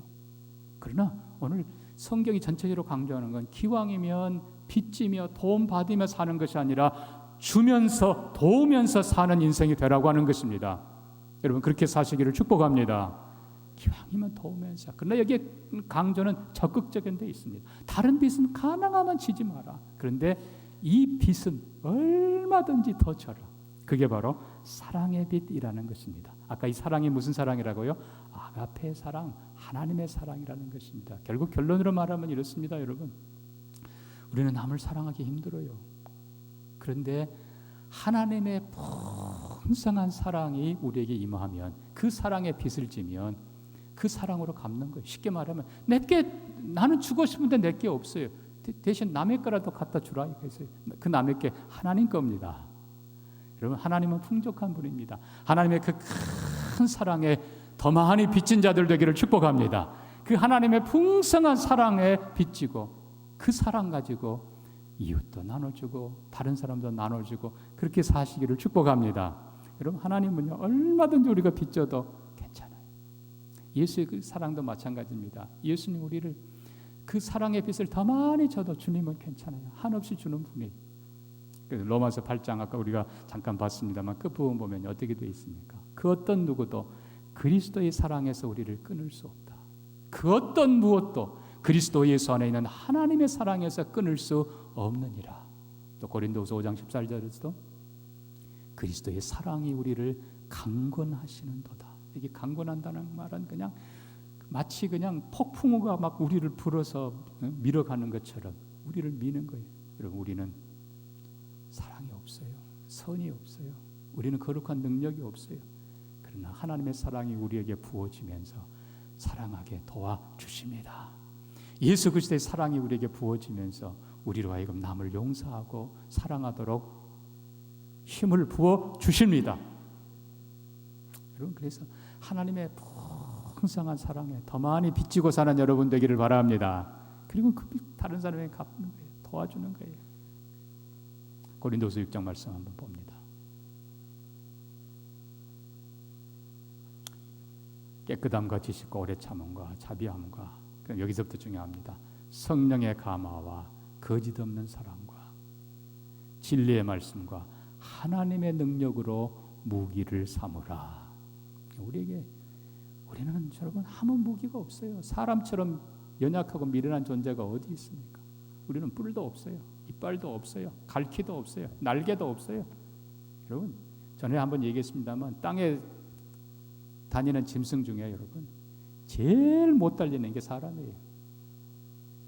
C: 그러나 오늘 성경이 전체적으로 강조하는 건 기왕이면 빚지며 돈 받으며 사는 것이 아니라 주면서 도우면서 사는 인생이 되라고 하는 것입니다. 여러분, 그렇게 사시기를 축복합니다. 기왕이면 도우면서. 그러나 여기에 강조는 적극적인 데 있습니다. 다른 빚은 가능하면 지지 마라. 그런데 이 빚은 얼마든지 더 져라. 그게 바로 사랑의 빛이라는 것입니다. 아까 이 사랑이 무슨 사랑이라고요? 아가페 사랑, 하나님의 사랑이라는 것입니다. 결국 결론으로 말하면 이렇습니다, 여러분. 우리는 남을 사랑하기 힘들어요. 그런데 하나님의 풍성한 사랑이 우리에게 임하면, 그 사랑에 빚을 지면 그 사랑으로 갚는 거예요. 쉽게 말하면 나는 주고 싶은데 내게 없어요. 대신 남의 거라도 갖다 주라 이거예요. 그 남의 게 하나님 겁니다. 여러분, 하나님은 풍족한 분입니다. 하나님의 그 큰 사랑에 더 많이 빚진 자들 되기를 축복합니다. 그 하나님의 풍성한 사랑에 빚지고 그 사랑 가지고 이웃도 나눠주고 다른 사람도 나눠주고 그렇게 사시기를 축복합니다. 여러분, 하나님은요, 얼마든지 우리가 빚져도 괜찮아요. 예수의 그 사랑도 마찬가지입니다. 예수님 우리를 그 사랑의 빚을 더 많이 져도 주님은 괜찮아요. 한없이 주는 분이. 로마서 8장 아까 우리가 잠깐 봤습니다만 그 부분 보면 어떻게 되어 있습니까? 그 어떤 누구도 그리스도의 사랑에서 우리를 끊을 수 없다. 그 어떤 무엇도 그리스도 예수 안에 있는 하나님의 사랑에서 끊을 수 없느니라. 또 고린도후서 5장 14절에서도 그리스도의 사랑이 우리를 강권하시는도다. 이게 강권한다는 말은 그냥 마치 그냥 폭풍우가 막 우리를 불어서 밀어가는 것처럼 우리를 미는 거예요. 여러분, 우리는 사랑이 없어요. 선이 없어요. 우리는 거룩한 능력이 없어요. 그러나 하나님의 사랑이 우리에게 부어지면서 사랑하게 도와주십니다. 예수 그리스도의 사랑이 우리에게 부어지면서 우리로 하여금 남을 용서하고 사랑하도록 힘을 부어주십니다. 여러분, 그래서 하나님의 풍성한 사랑에 더 많이 빚지고 사는 여러분 되기를 바랍니다. 그리고 그 다른 사람에게 갚는 거예요. 도와주는 거예요. 고린도서 6장 말씀 한번 봅니다. 깨끗함과 지식과 오래 참음과 자비함과, 여기서부터 중요합니다. 성령의 감화와 거짓 없는 사랑과 진리의 말씀과 하나님의 능력으로 무기를 삼으라. 우리에게 우리는 여러분 아무 무기가 없어요. 사람처럼 연약하고 미련한 존재가 어디 있습니까? 우리는 뿔도 없어요. 이빨도 없어요. 갈퀴도 없어요. 날개도 없어요. 여러분 전에 한번 얘기했습니다만 땅에 다니는 짐승 중에 여러분 제일 못 달리는 게 사람이에요.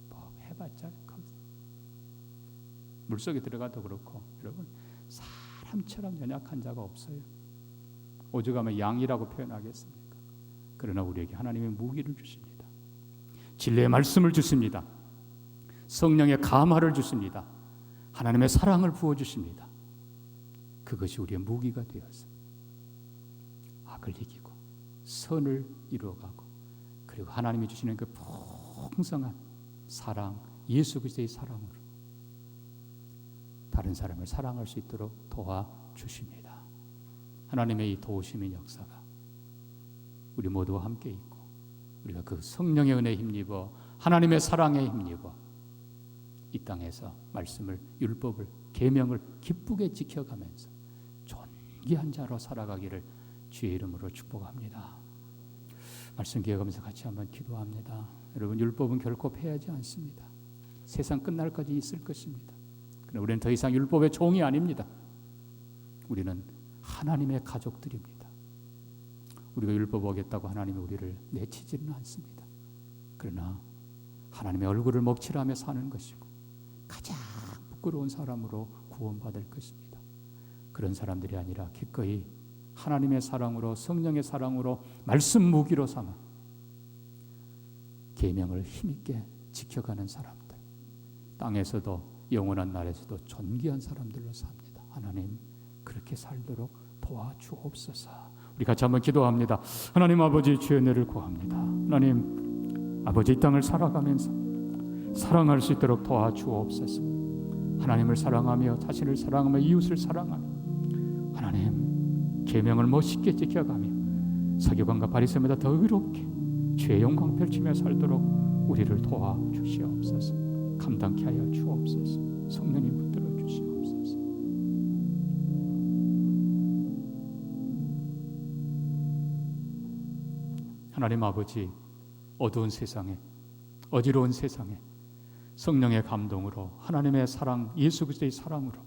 C: 뭐 해봤자 물속에 들어가도 그렇고 여러분 사람처럼 연약한 자가 없어요. 오죽하면 양이라고 표현하겠습니까? 그러나 우리에게 하나님의 무기를 주십니다. 진리의 말씀을 주십니다. 성령의 감화를 주십니다. 하나님의 사랑을 부어주십니다. 그것이 우리의 무기가 되어서 악을 이기고 선을 이루어가고 그리고 하나님이 주시는 그 풍성한 사랑, 예수 그리스도의 사랑으로 다른 사람을 사랑할 수 있도록 도와주십니다. 하나님의 이 도우심의 역사가 우리 모두와 함께 있고 우리가 그 성령의 은혜에 힘입어 하나님의 사랑에 힘입어 이 땅에서 말씀을, 율법을, 계명을 기쁘게 지켜가면서 존귀한 자로 살아가기를 주의 이름으로 축복합니다. 말씀 기억하면서 같이 한번 기도합니다. 여러분 율법은 결코 패하지 않습니다. 세상 끝날까지 있을 것입니다. 그러나 우리는 더 이상 율법의 종이 아닙니다. 우리는 하나님의 가족들입니다. 우리가 율법 어겼다고 하나님이 우리를 내치지는 않습니다. 그러나 하나님의 얼굴을 먹칠하며 사는 것이고 가장 부끄러운 사람으로 구원받을 것입니다. 그런 사람들이 아니라 기꺼이 하나님의 사랑으로 성령의 사랑으로 말씀 무기로 삼아 계명을 힘있게 지켜가는 사람들, 땅에서도 영원한 날에서도 존귀한 사람들로 삽니다. 하나님 그렇게 살도록 도와주옵소서. 우리 같이 한번 기도합니다. 하나님 아버지 주의 은혜를 구합니다. 하나님 아버지 이 땅을 살아가면서 사랑할 수 있도록 도와주옵소서. 하나님을 사랑하며 자신을 사랑하며 이웃을 사랑하며 하나님 계명을 멋있게 지켜가며 서기관과 바리새인보다 더 의롭게 주의 영광 펼치며 살도록 우리를 도와주시옵소서. 감당케 하여 주옵소서. 성령님 붙들어 주시옵소서. 하나님 아버지 어두운 세상에 어지러운 세상에 성령의 감동으로 하나님의 사랑 예수 그리스도의 사랑으로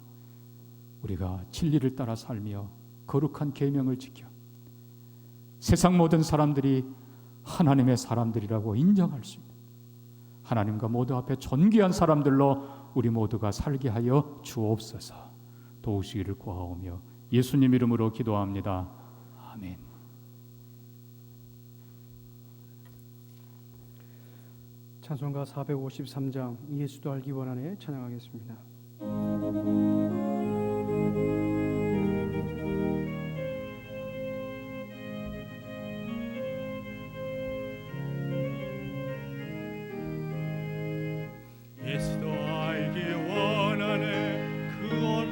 C: 우리가 진리를 따라 살며 거룩한 계명을 지켜 세상 모든 사람들이 하나님의 사람들이라고 인정할 수 있는 하나님과 모두 앞에 존귀한 사람들로 우리 모두가 살게 하여 주옵소서. 도우시기를 구하오며 예수님 이름으로 기도합니다. 아멘.
A: 찬송가 453장 예수도 알기 원하네 찬양하겠습니다.
B: 예수도 알기 원하네 그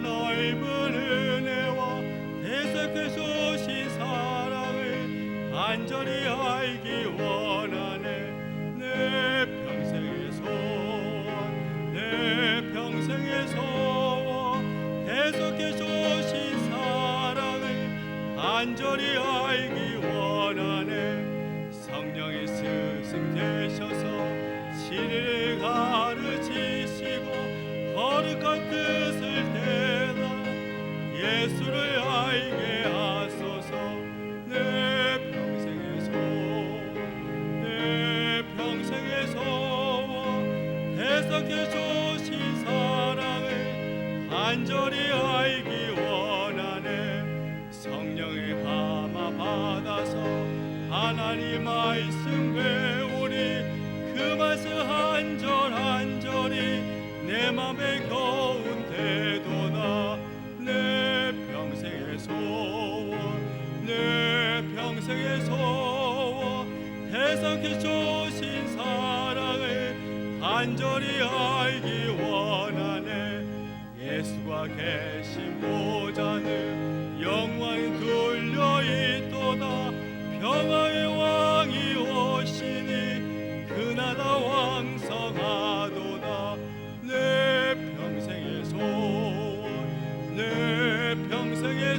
B: 넓은 은혜와 대속해 주신 사랑을 간절히 알기 원하네 내 평생의 소원 대속해 주신 사랑을 간절히 알기 원하네 성령의 스승 되셔서 진리를 가르치시고 거룩한 뜻을 대라 예수를 알게 하소서. 내 평생의 소원 대속해 주신 사랑을 간절히 알기 원하네 성령의 감화 받아서 하나님 말씀 배우니 그 말씀 한 절 한 절이 내 맘에 겨운대도다. 내 평생의 소원 대속해 주신 사랑을 간절히 알기 원하네 예수가 계신 보좌는 영광이 둘려있도다. 평화의 왕이 오시니 그나라 왕성하도다. 내 평생의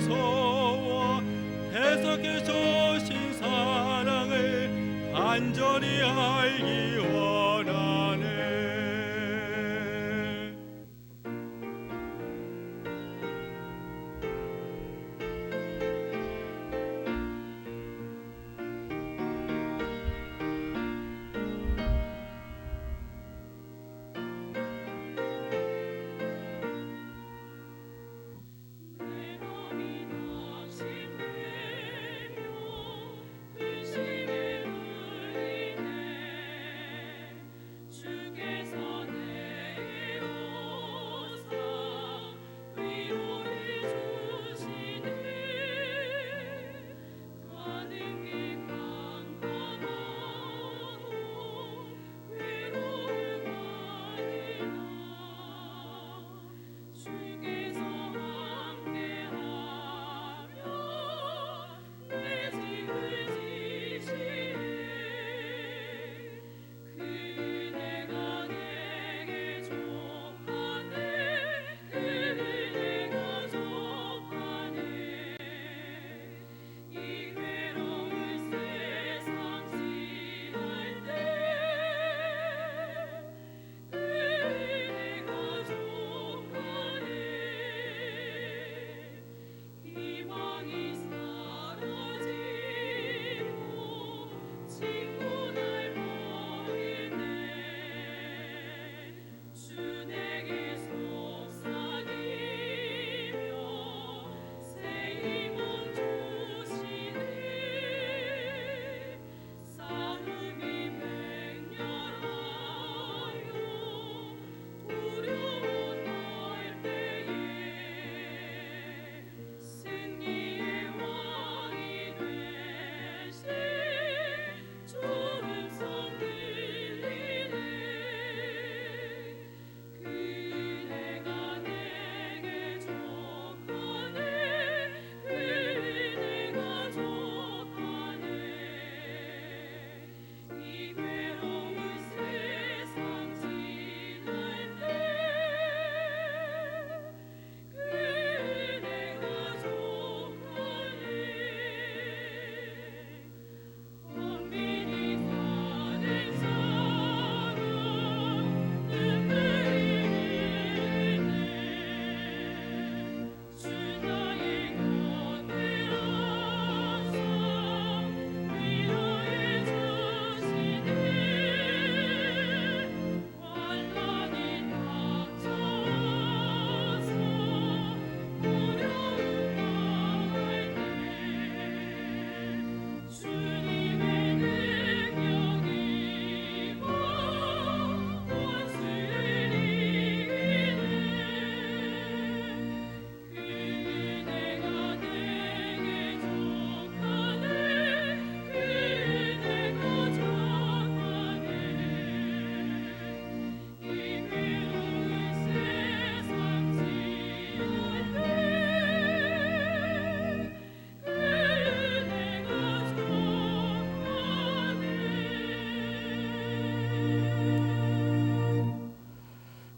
B: 소원 대속해 주신 사랑을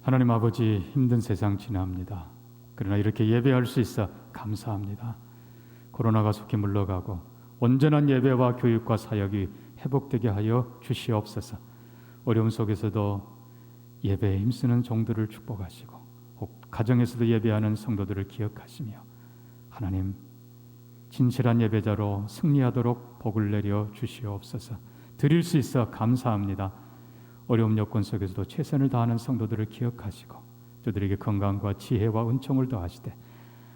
C: 하나님 아버지, 힘든 세상 지나옵니다. 그러나 이렇게 예배할 수 있어 감사합니다. 코로나가 속히 물러가고 온전한 예배와 교육과 사역이 회복되게 하여 주시옵소서. 어려움 속에서도 예배에 힘쓰는 종들을 축복하시고 혹 가정에서도 예배하는 성도들을 기억하시며 하나님 진실한 예배자로 승리하도록 복을 내려 주시옵소서. 드릴 수 있어 감사합니다. 어려운 여건 속에서도 최선을 다하는 성도들을 기억하시고 저들에게 건강과 지혜와 은총을 더하시되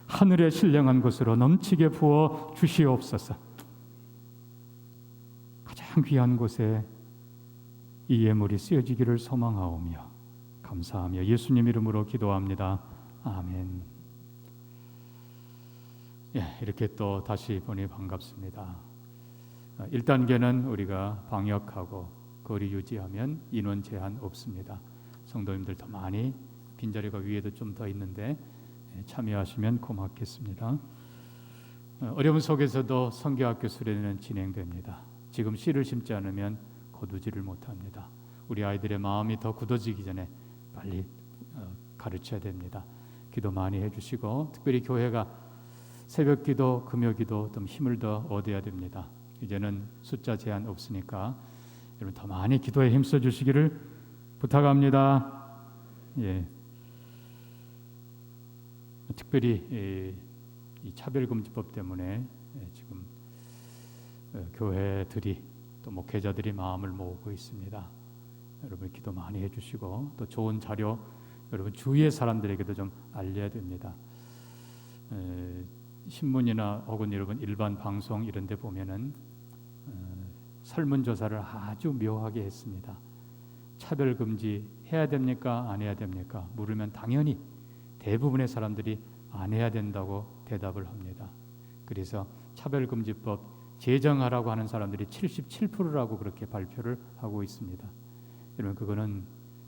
C: 하늘의 신령한 곳으로 넘치게 부어 주시옵소서. 가장 귀한 곳에 이 예물이 쓰여지기를 소망하오며 감사하며 예수님 이름으로 기도합니다. 아멘. 이렇게 또 다시 보니 반갑습니다. 1단계는 우리가 방역하고 거리 유지하면 인원 제한 없습니다. 성도님들 더 많이 빈자리가 위에도 좀 더 있는데 참여하시면 고맙겠습니다. 어려움 속에서도 성경학교 수련회는 진행됩니다. 지금 씨를 심지 않으면 거두지를 못합니다. 우리 아이들의 마음이 더 굳어지기 전에 빨리 가르쳐야 됩니다. 기도 많이 해주시고 특별히 교회가 새벽기도, 금요기도 좀 힘을 더 얻어야 됩니다. 이제는 숫자 제한 없으니까 여러분 더 많이 기도에 힘써 주시기를 부탁합니다. 특별히 이 차별금지법 때문에 지금 교회들이 또 목회자들이 마음을 모으고 있습니다. 여러분 기도 많이 해주시고 또 좋은 자료 여러분 주위의 사람들에게도 좀 알려야 됩니다. 신문이나 혹은 여러분 일반 방송 이런 데 보면은 설문조사를 아주 묘하게 했습니다. 차별금지 해야 됩니까? 안 해야 됩니까? 물으면 당연히 대부분의 사람들이 안 해야 된다고 대답을 합니다. 그래서 차별금지법 제정하라고 하는 사람들이 77%라고 그렇게 발표를 하고 있습니다. 여러분 그거는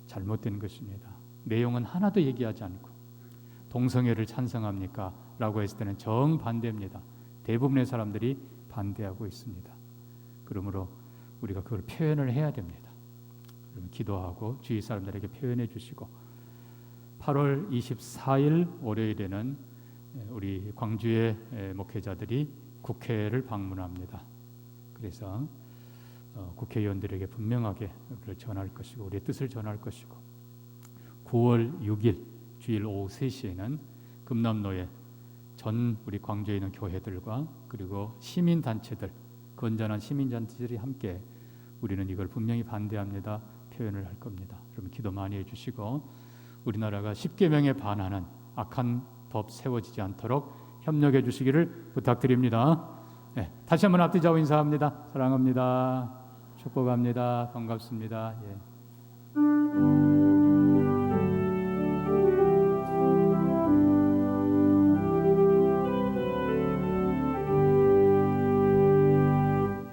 C: 잘못된 것입니다. 내용은 하나도 얘기하지 않고 동성애를 찬성합니까? 라고 했을 때는 정반대입니다. 대부분의 사람들이 반대하고 있습니다. 그러므로 우리가 그걸 표현을 해야 됩니다. 기도하고 주위 사람들에게 표현해 주시고 8월 24일 월요일에는 우리 광주의 목회자들이 국회를 방문합니다. 그래서 국회의원들에게 분명하게 그걸 전할 것이고 우리의 뜻을 전할 것이고 9월 6일 주일 오후 3시에는 금남로에 전 우리 광주에 있는 교회들과 그리고 시민단체들 건전한 시민단체들이 함께 우리는 이걸 분명히 반대합니다. 표현을 할 겁니다. 여러분 기도 많이 해주시고 우리나라가 10계명에 반하는 악한 법 세워지지 않도록 협력해 주시기를 부탁드립니다. 다시 한번 앞뒤좌우 인사합니다. 사랑합니다. 축복합니다. 반갑습니다.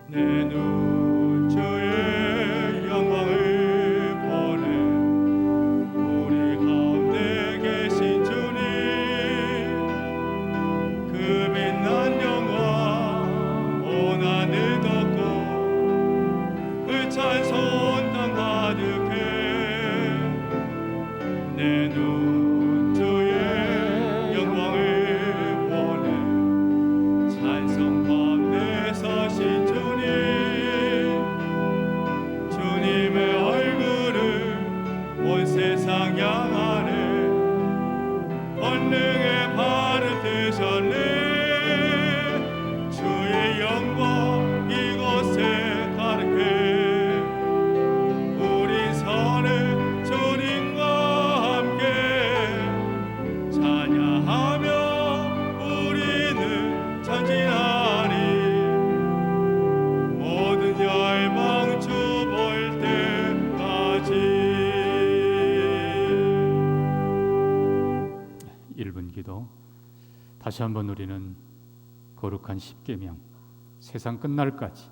B: 내 눈 주의 영광을 보내 우리 가운데 계신 주님 그 빛난 영광 온 하늘 덮고 그 찬송 땅 가득해 내 눈 주의 영광을 보내 찬송 가운데 서신 주님의 얼굴을 온 세상 향하네 권능의 발을 드셨네 주의 영광 이곳에 가득해 우리 선을 주님과 함께 찬양하며 우리는 전진하리 모든 열방 주 볼 때까지
C: 1분 기도. 다시 한번 우리는 거룩한 10계명 세상 끝날까지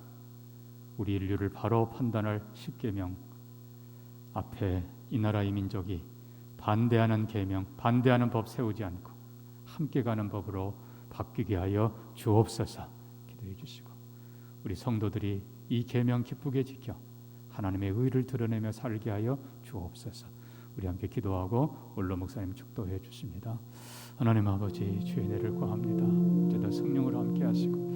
C: 우리 인류를 바로 판단할 10계명 앞에 이 나라 이 민족이 반대하는 계명 반대하는 법 세우지 않고 함께 가는 법으로 바뀌게 하여 주옵소서. 기도해 주시고 우리 성도들이 이 계명 기쁘게 지켜 하나님의 의를 드러내며 살게 하여 주옵소서. 우리 함께 기도하고 원로 목사님 축도해 주십니다. 하나님 아버지, 주의 은혜를 구합니다. 이제도 성령으로 함께 하시고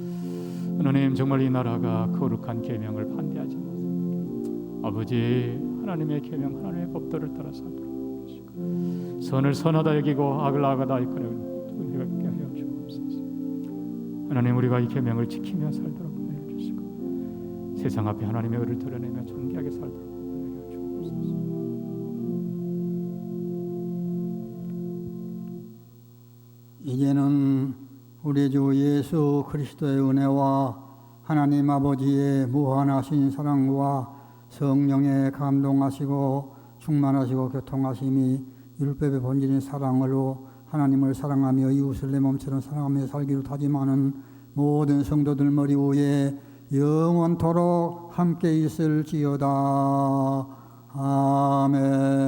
C: 하나님, 정말 이 나라가 거룩한 계명을 반대하지 않습니다. 아버지, 하나님의 계명, 하나님의 법도를 따라 살도록 하시고 선을 선하다 여기고 악을 악하다 일컬어 은혜롭게 하여 주옵소서. 하나님, 우리가 이 계명을 지키며 살도록 은혜를 주시고 세상 앞에 하나님의 의를 드러내며 존귀하게 살도록 은혜를 주옵소서.
F: 이제는 우리 주 예수 그리스도의 은혜와 하나님 아버지의 무한하신 사랑과 성령의 감동하시고 충만하시고 교통하심이 율법의 본질인 사랑으로 하나님을 사랑하며 이웃을 내 몸처럼 사랑하며 살기를 다짐하는 모든 성도들 머리 위에 영원토록 함께 있을지어다. 아멘.